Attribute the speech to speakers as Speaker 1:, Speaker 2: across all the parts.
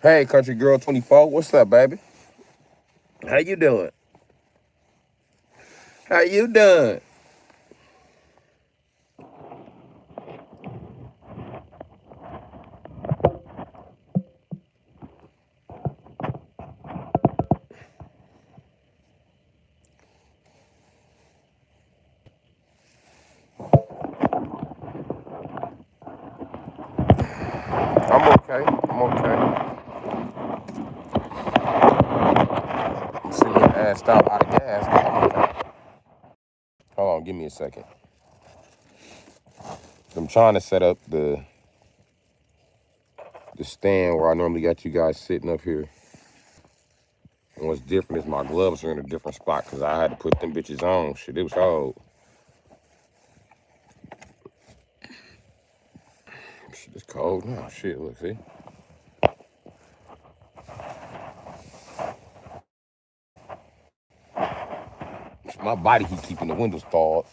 Speaker 1: Hey, country girl 24, what's up, baby? How you doing? How you doing? I'm okay. I'm okay. I'm sitting here assed out of gas, but I'm okay. Hold on, give me a second. I'm trying to set up the stand where I normally got you guys sitting up here. And what's different is my gloves are in a different spot because I had to put them bitches on. Shit, it was cold. Shit, it's cold now. Shit, look, see? My body keep keeping the windows thawed.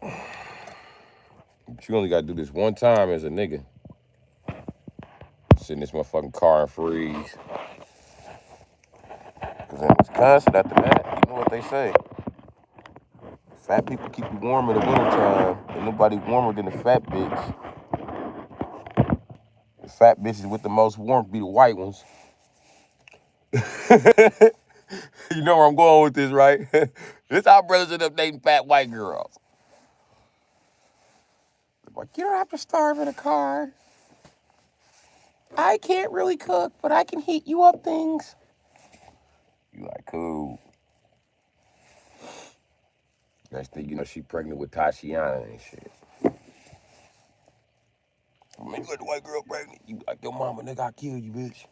Speaker 1: But you only gotta do this one time as a nigga. Sit in this motherfucking car and freeze. Because in Wisconsin, after that, you know what they say. Fat people keep you warm in the wintertime. Ain't nobody warmer than a fat bitch. The fat bitches with the most warmth be the white ones. You know where I'm going with this, right? This how brothers end up dating fat white girls. Like, you don't have to starve in a car. I can't really cook, but I can heat you up things. You like, cool. Next thing you know, she pregnant with Tashiana and shit. I mean, you let the white girl pregnant. You like, yo, mama, nigga, I kill you, bitch.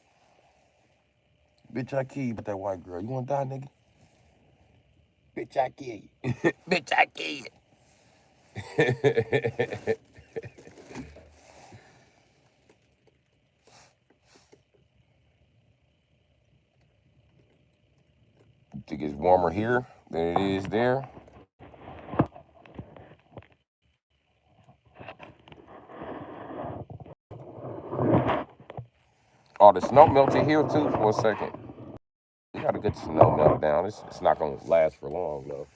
Speaker 1: Bitch, I kill you with that white girl. You wanna die, nigga? Bitch, I kill you. Bitch, I kill you. You think it's warmer here than it is there? Oh, the snow melted here too for a second. You gotta get the snow melt down. It's not gonna last for long though.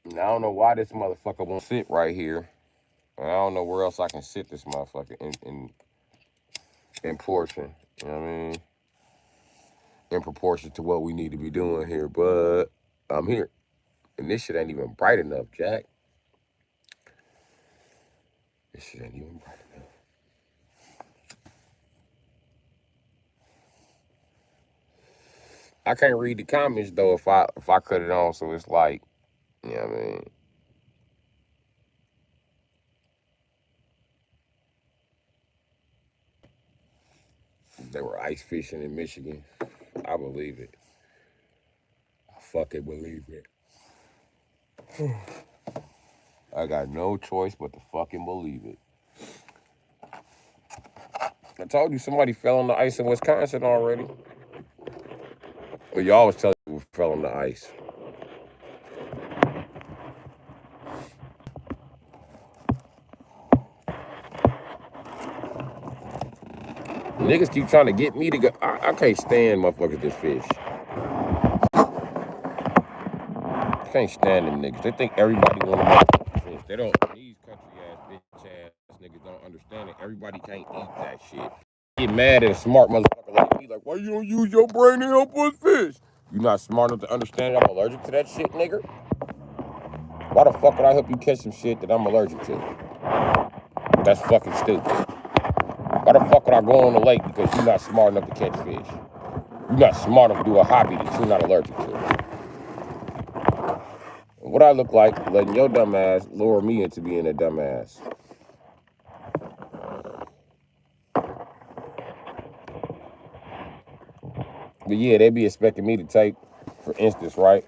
Speaker 1: Now, I don't know why this motherfucker won't sit right here. I don't know where else I can sit this motherfucker in portion. You know what I mean? In proportion to what we need to be doing here, but I'm here. And this shit ain't even bright enough, Jack. This shit ain't even bright enough. I can't read the comments though if I cut it on, so it's like, you know what I mean? They were ice fishing in Michigan. I believe it. I fucking believe it. I got no choice but to fucking believe it. I told you somebody fell on the ice in Wisconsin already. Well, you always tell you who fell on the ice. Niggas keep trying to get me to go. I can't stand motherfuckers that fish. I can't stand them niggas. They think everybody want to motherfucking fish. They don't. These country ass bitch ass niggas don't understand it. Everybody can't eat that shit. Get mad at a smart motherfucker like me. Like, why you don't use your brain to help us fish? You not smart enough to understand that I'm allergic to that shit, nigga? Why the fuck would I help you catch some shit that I'm allergic to? That's fucking stupid. Why the fuck would I go on the lake because you're not smart enough to catch fish? You're not smart enough to do a hobby that you're not allergic to. What I look like letting your dumb ass lure me into being a dumbass. But yeah, they be expecting me to take, for instance, right?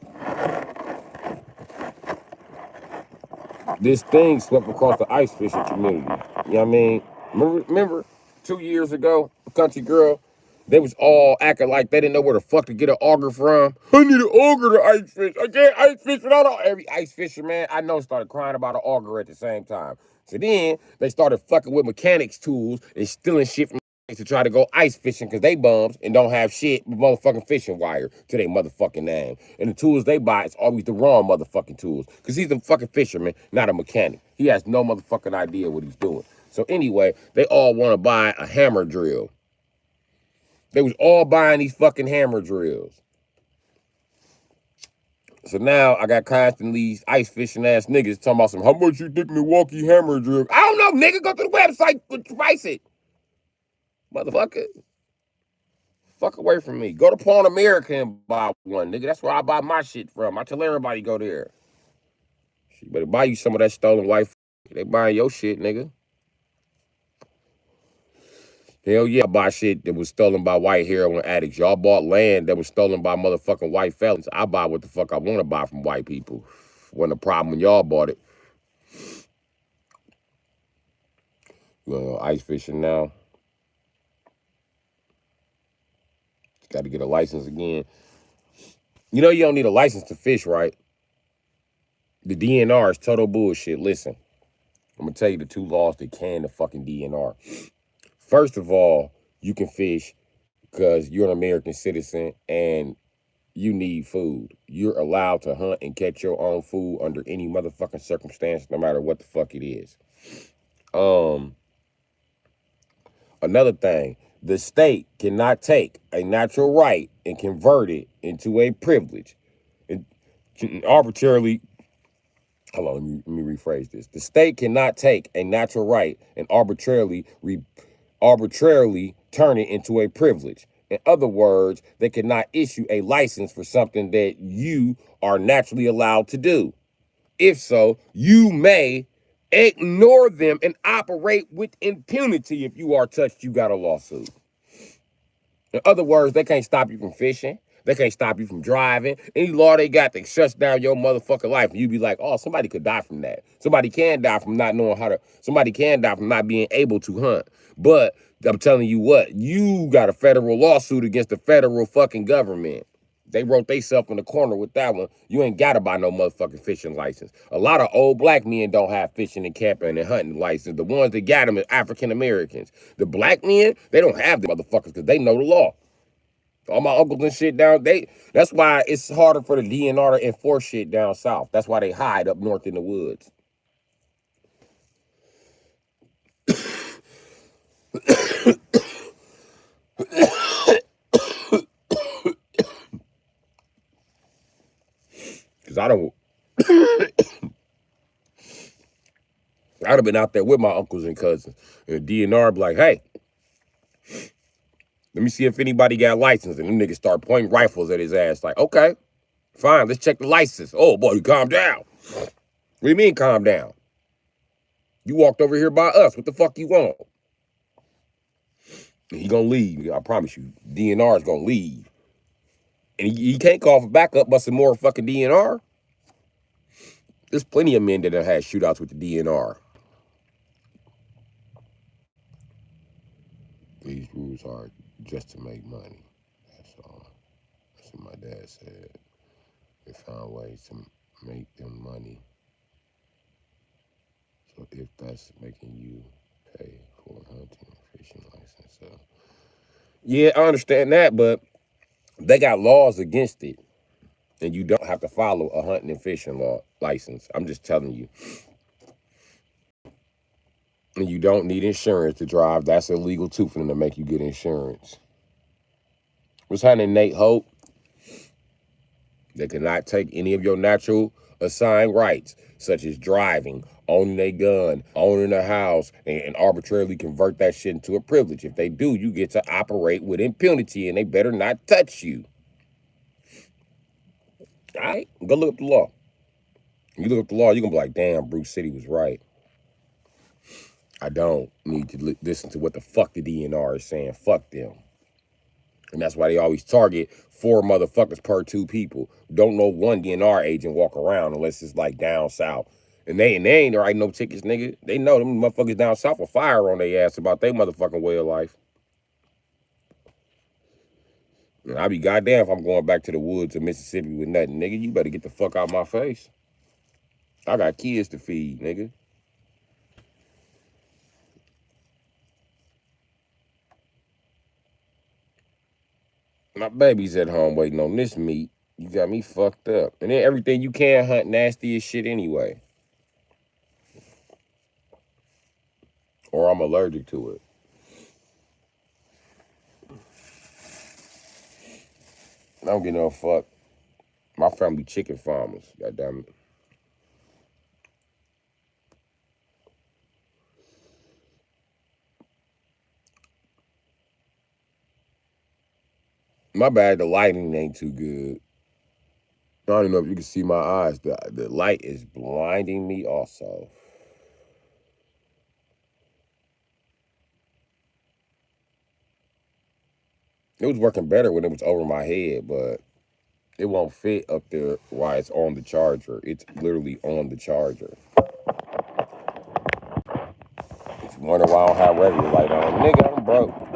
Speaker 1: This thing swept across the ice fishing community. You know what I mean? Remember 2 years ago, a country girl, they was all acting like they didn't know where the fuck to get an auger from. I need an auger to ice fish. I can't ice fish without an every ice fisherman I know started crying about an auger at the same time. So then they started fucking with mechanics tools and stealing shit from to try to go ice fishing because they bums and don't have shit but motherfucking fishing wire to their motherfucking name. And the tools they buy is always the wrong motherfucking tools because he's a fucking fisherman, not a mechanic. He has no motherfucking idea what he's doing. So anyway, they all want to buy a hammer drill. They was all buying these fucking hammer drills. So now I got constantly ice fishing ass niggas talking about some, how much you think Milwaukee hammer drill? I don't know, nigga. Go to the website, price it. Motherfucker. Fuck away from me. Go to Pawn America and buy one, nigga. That's where I buy my shit from. I tell everybody go there. You better buy you some of that stolen white. They buying your shit, nigga. Hell yeah, I buy shit that was stolen by white heroin addicts. Y'all bought land that was stolen by motherfucking white felons. I buy what the fuck I want to buy from white people. Wasn't a problem when y'all bought it. You know, ice fishing now. Got to get a license again. You know you don't need a license to fish, right? The DNR is total bullshit. Listen, I'm going to tell you the two laws that can the fucking DNR. First of all, you can fish because you're an American citizen and you need food. You're allowed to hunt and catch your own food under any motherfucking circumstance, no matter what the fuck it is. Another thing, the state cannot take a natural right and convert it into a privilege. And arbitrarily, hold on, let me rephrase this. The state cannot take a natural right and arbitrarily turn it into a privilege. In other words, they cannot issue a license for something that you are naturally allowed to do. If so, you may ignore them and operate with impunity. If you are touched, you got a lawsuit. In other words, they can't stop you from fishing. They can't stop you from driving. Any law they got that shuts down your motherfucking life. And you be like, oh, somebody could die from that. Somebody can die from not knowing how to, somebody can die from not being able to hunt. But I'm telling you what, you got a federal lawsuit against the federal fucking government. They wrote themselves in the corner with that one. You ain't got to buy no motherfucking fishing license. A lot of old black men don't have fishing and camping and hunting license. The ones that got them are African Americans. The black men, they don't have the motherfuckers because they know the law. All my uncles and shit down, that's why it's harder for the DNR to enforce shit down south. That's why they hide up north in the woods. Because I'd have been out there with my uncles and cousins. And the DNR be like, hey, let me see if anybody got a license. And them niggas start pointing rifles at his ass. Like, okay, fine, let's check the license. Oh, boy, you calm down. What do you mean calm down? You walked over here by us. What the fuck you want? And he gonna leave. I promise you. DNR is gonna leave. And he can't call for backup but some more fucking DNR. There's plenty of men that have had shootouts with the DNR. These rules are just to make money. That's all. That's what my dad said. They found ways to make them money. So if that's making you pay for a hunting and fishing license, so yeah, I understand that, but they got laws against it, and you don't have to follow a hunting and fishing law license. I'm just telling you. And you don't need insurance to drive. That's illegal too for them to make you get insurance. What's happening, Nate Hope? They cannot take any of your natural assigned rights, such as driving, owning a gun, owning a house, and arbitrarily convert that shit into a privilege. If they do, you get to operate with impunity, and they better not touch you. All right? Go look up the law. You look up the law, you're going to be like, damn, Bru Sitdee was right. I don't need to listen to what the fuck the DNR is saying. Fuck them. And that's why they always target 4 motherfuckers per 2 people. Don't know one DNR agent walk around unless it's like down south. And they ain't writing no tickets, nigga. They know them motherfuckers down south will fire on their ass about their motherfucking way of life. And I be goddamn if I'm going back to the woods of Mississippi with nothing, nigga. You better get the fuck out my face. I got kids to feed, nigga. My baby's at home waiting on this meat. You got me fucked up. And then everything you can hunt nasty as shit anyway. Or I'm allergic to it. I don't give no fuck. My family chicken farmers. Goddamn it. My bad, the lighting ain't too good. I don't know if you can see my eyes. The light is blinding me also. It was working better when it was over my head, but it won't fit up there while it's on the charger. It's literally on the charger. It's wonder why I don't have regular light on. Nigga, I'm broke.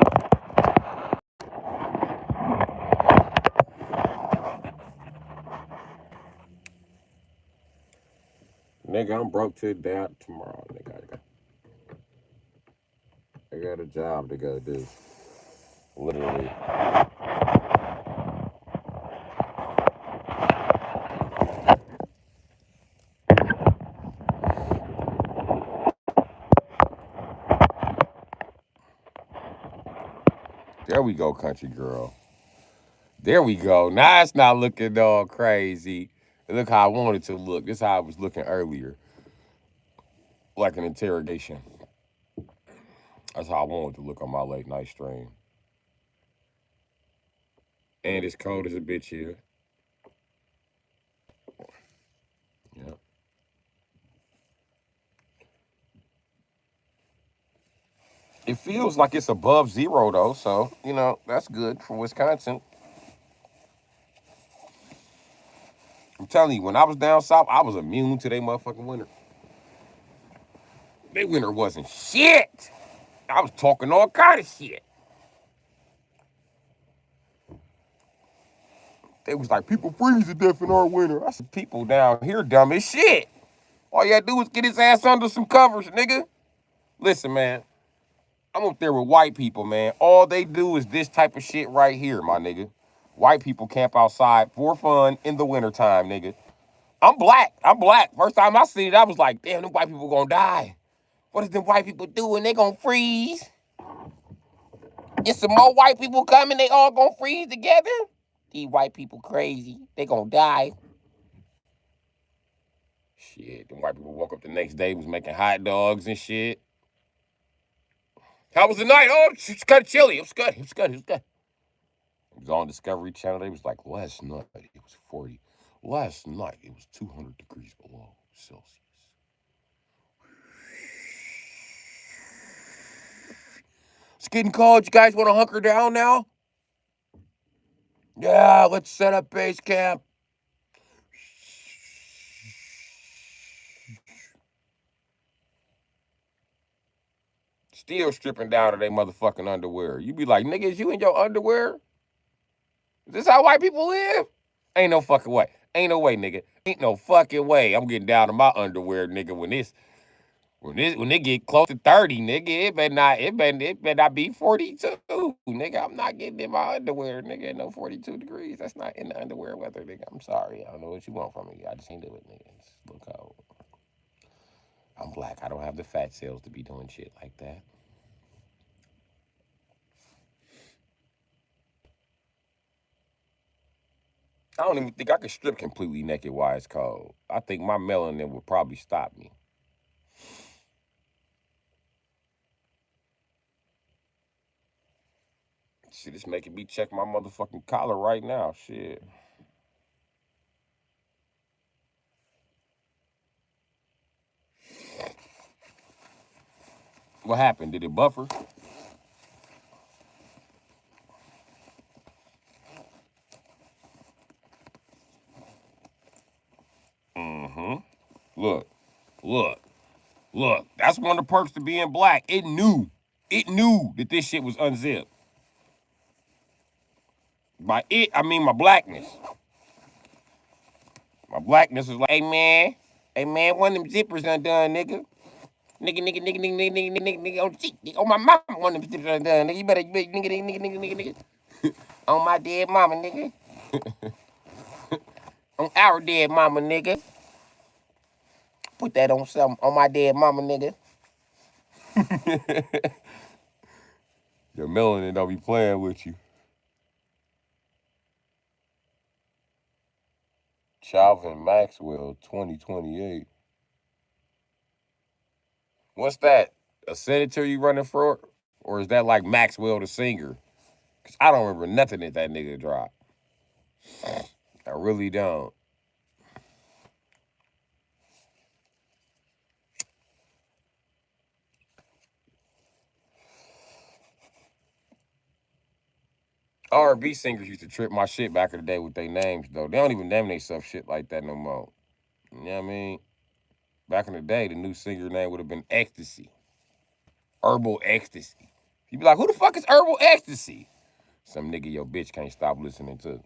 Speaker 1: Nigga, I'm broke till day out tomorrow. Nigga, I got a job to go do. Literally. There we go, country girl. There we go. Now it's not looking all crazy. Look how I wanted to look. This is how I was looking earlier. Like an interrogation. That's how I wanted to look on my late night stream. And it's cold as a bitch here. Yeah. It feels like it's above 0 though, so you know that's good for Wisconsin. I'm telling you, when I was down south, I was immune to their motherfucking winter. Their winter wasn't shit. I was talking all kind of shit. They was like, people freeze to death in our winter. I said, people down here dumb as shit. All you gotta do is get his ass under some covers, nigga. Listen, man. I'm up there with white people, man. All they do is this type of shit right here, my nigga. White people camp outside for fun in the wintertime, nigga. I'm black. I'm black. First time I seen it, I was like, damn, them white people gonna die. What is them white people doing? They gonna freeze. Get some more white people coming, they all gonna freeze together. These white people crazy. They gonna die. Shit, them white people woke up the next day, was making hot dogs and shit. How was the night? Oh, it's kind of chilly. It was good. It was good. It was good. It was on Discovery Channel. They was like, last night it was 40. Last night it was 200 degrees below Celsius. It's getting cold. You guys want to hunker down now? Yeah, let's set up base camp. Still stripping down to their motherfucking underwear. You be like, nigga, is you in your underwear? Is this how white people live? Ain't no fucking way. Ain't no way, nigga. Ain't no fucking way. I'm getting down to my underwear, nigga, when it get close to 30, nigga, it better not be 42. Nigga, I'm not getting in my underwear, nigga, no 42 degrees. That's not in the underwear weather, nigga. I'm sorry. I don't know what you want from me. I just ain't do it, nigga. It's a little cold. I'm black. I don't have the fat cells to be doing shit like that. I don't even think I could strip completely naked while it's cold. I think my melanin would probably stop me. Shit, it's making me check my motherfucking collar right now. Shit. What happened? Did it buffer? Mm-hmm. Look, look, look. That's one of the perks to being black. It knew. It knew that this shit was unzipped. By it, I mean my blackness. My blackness was like, hey man, one of them zippers undone, nigga. Nigga, on cheek, nigga, on my mama, one of them zippers undone, nigga. You better, nigga. On my dead mama, nigga. On our dead mama, nigga. Put that on something, on my dead mama, nigga. Your melanin don't be playing with you. Calvin Maxwell, 2028. What's that? A senator you running for? Or is that like Maxwell the singer? Because I don't remember nothing that nigga dropped. I really don't. R&B singers used to trip my shit back in the day with their names, though. They don't even name themselves shit like that no more. You know what I mean? Back in the day, the new singer name would have been Ecstasy. Herbal Ecstasy. You'd be like, who the fuck is Herbal Ecstasy? Some nigga your bitch can't stop listening to.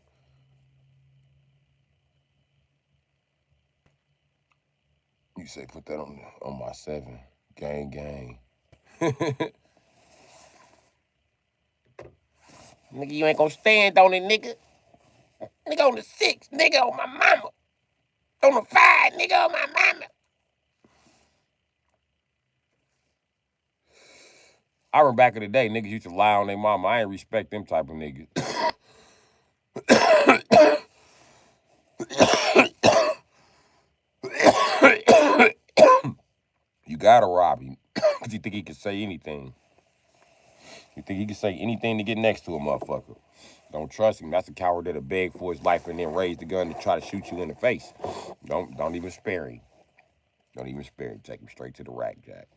Speaker 1: You say put that on my 7. Gang. Nigga, you ain't gonna stand on it, nigga. Nigga on the 6, nigga on my mama. On the 5, nigga on my mama. I remember back in the day, niggas used to lie on their mama. I ain't respect them type of niggas. You gotta rob him. Cause you think he can say anything. You think he can say anything to get next to a motherfucker. Don't trust him. That's a coward that'll beg for his life and then raise the gun to try to shoot you in the face. Don't even spare him. Don't even spare him. Take him straight to the rack, Jack.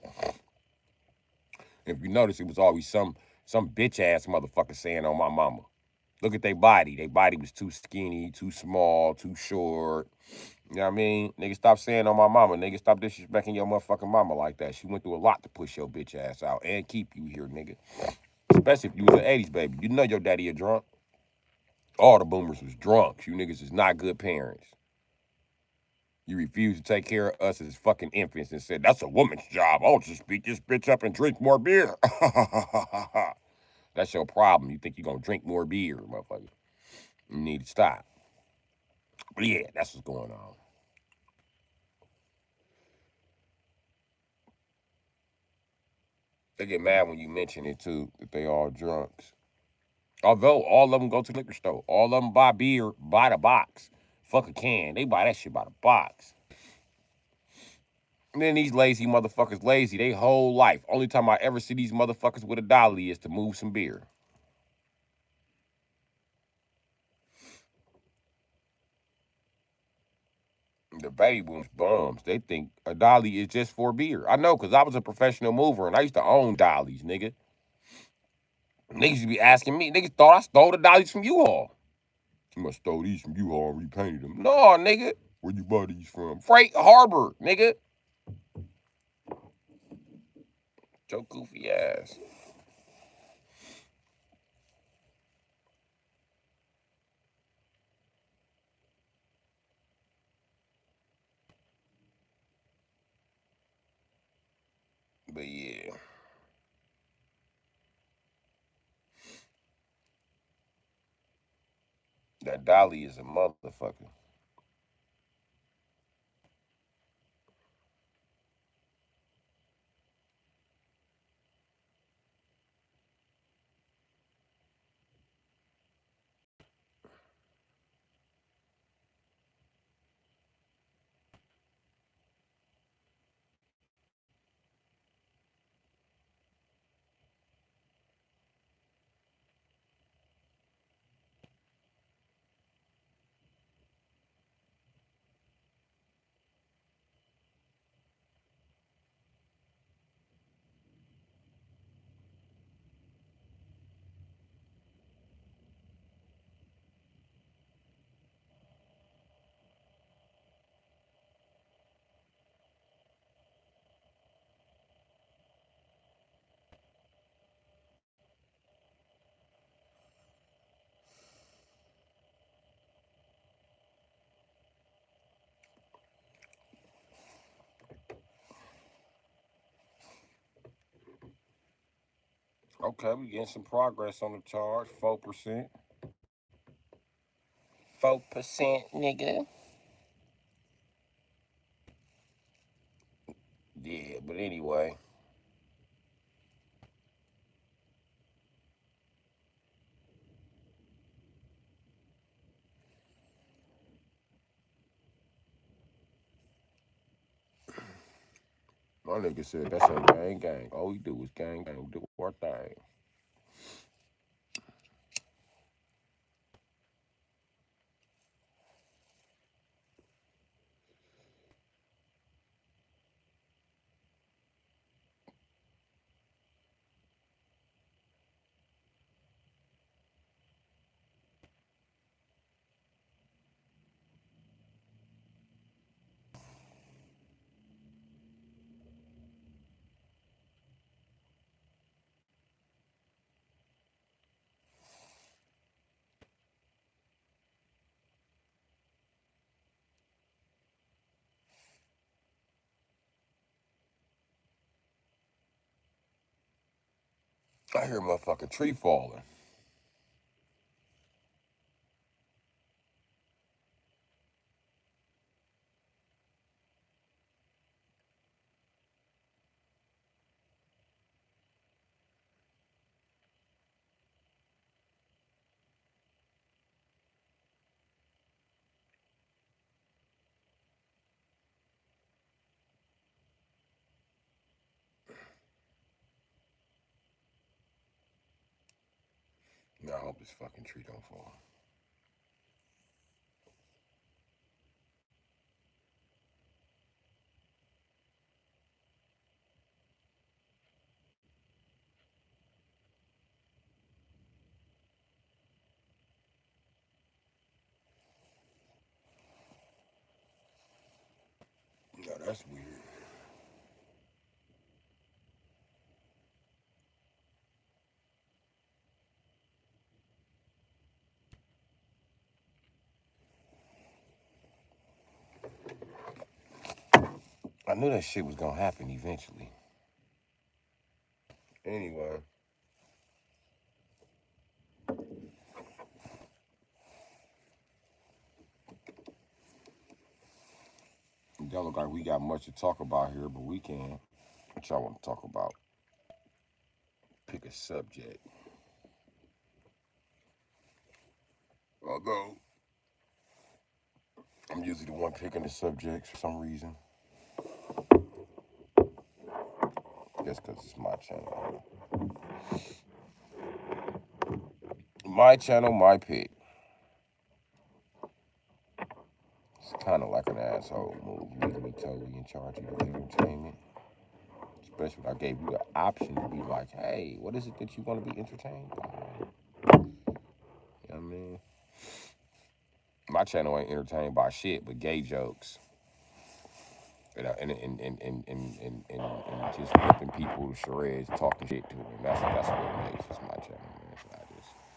Speaker 1: If you notice, it was always some bitch ass motherfucker saying on my mama. Look at their body. Their body was too skinny, too small, too short. You know what I mean? Nigga, stop saying on my mama. Nigga, stop disrespecting your motherfucking mama like that. She went through a lot to push your bitch ass out and keep you here, nigga. Especially if you was an 80s baby. You know your daddy a drunk. All the boomers was drunks. You niggas is not good parents. You refused to take care of us as fucking infants and said, that's a woman's job. I'll just beat this bitch up and drink more beer. That's your problem. You think you're going to drink more beer, motherfucker. You need to stop. But yeah, that's what's going on. They get mad when you mention it, too, that they all drunks. Although all of them go to the liquor store. All of them buy beer by the box. Fuck a can. They buy that shit by the box. And then these lazy motherfuckers lazy. They whole life. Only time I ever see these motherfuckers with a dolly is to move some beer. The baby boomers bums. They think a dolly is just for beer. I know, because I was a professional mover and I used to own dollies, nigga. Niggas used to be asking me. Niggas thought I stole the dollies from you all. You must stole these from you all and repainted them. No, nigga. Where you buy these from? Freight Harbor, nigga. Your goofy ass. But yeah. That dolly is a motherfucker. Okay, we getting some progress on the charge. 4%. 4%, nigga. Yeah, but anyway. My nigga said that's a gang gang. All we do is gang gang. We do our thing. I hear a motherfucking tree falling. Now I hope this fucking tree don't fall. No, that's weird. I knew that shit was gonna happen eventually. Anyway, it don't look like we got much to talk about here, but we can. What y'all want to talk about? Pick a subject. Although I'm usually the one picking the subjects for some reason. Just because it's my channel. My channel, my pick. It's kind of like an asshole move, legally totally in charge of your entertainment. Especially when I gave you the option to be like, hey, what is it that you want to be entertained by? You know what I mean? My channel ain't entertained by shit but gay jokes. And just whipping people to shreds, talking shit to them. That's what it makes. It's my channel, man. So I just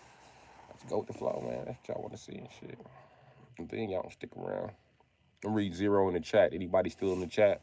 Speaker 1: go with the flow, man. That's what y'all want to see and shit. And then y'all don't stick around. I read zero in the chat. Anybody still in the chat?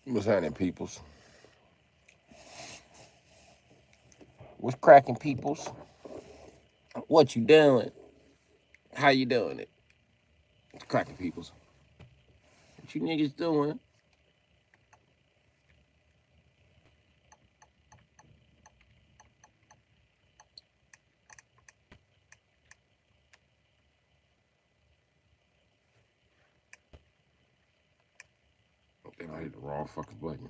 Speaker 1: What's happening, peoples? What's cracking, peoples? What you doing? How you doing it? What's cracking, peoples? What you niggas doing? I think I hit the wrong fucking button.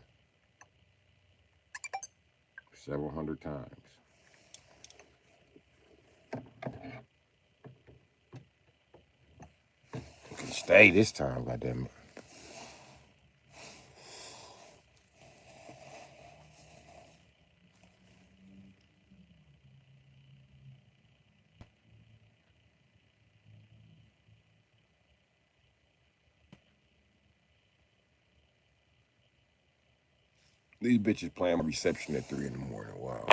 Speaker 1: Several hundred times. It can stay this time, goddammit. These bitches playing reception at 3 in the morning. Wow.